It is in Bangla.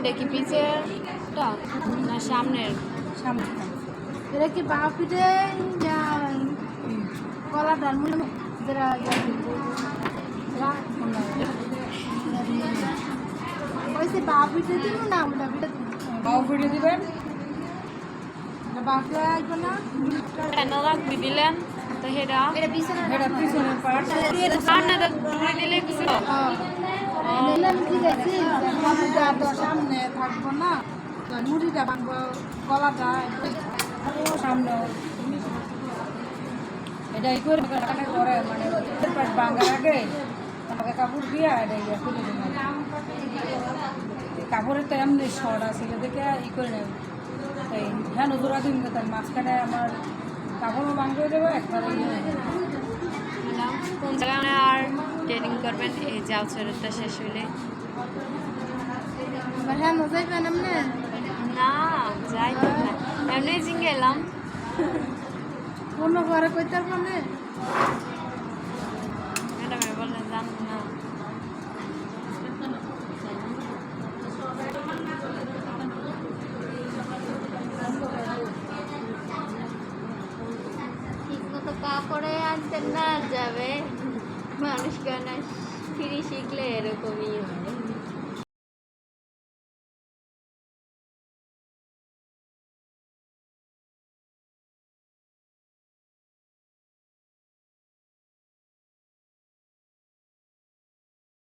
এটা কি পিছেরটা না সামনের? সামনে এটা কি বাঁ পিঠে কলা ডালমুড়ি যেটা ওইসে বাঁ পিঠে দিব না উল্টা পিঠে দিব? বাউ ফিরে দিবেন। বাঁ পিঠে আসবে না কেন রাখবি দিলেন তো হেরা এটা পিছনে এটা পিছনের পার্ট। সামনে তো ঘুরে দিলে কিছু নিলাম কি গেছি মুড়িটা তো সামনে থাকবো না, তো মুড়িটা ভাঙবো, গলাটা সামনে। এটা ই করে করে মানে পাশ ভাঙার আগে আমাকে কাপড় দিয়া এটা ইয়ে খুলে দিলাম। কাপড়ের তো এমনি শর্ট আছে দেখে ই করে নেব। তাই হ্যাঁ নজরা দিন তার মাঝখানে আমার কাপড়ও ভাঙ করে দেবো একবারে ইয়ে হয়ে যাবে। কোন জায়গায় আর ট্রেনিং করবেন এই জাল চরিত্রটা শেষ হইলে? হ্যাঁ মজাই পেলাম না না যাই তো না, এমনি জিঙ্গে এলাম। অন্য ঘরে কইতে পারবো না ম্যাডামে বললেন জান না ঠিক মতো কাপড়ে আনতেন না যাবে মানুষ কেন ফিরি শিখলে এরকমই হয়।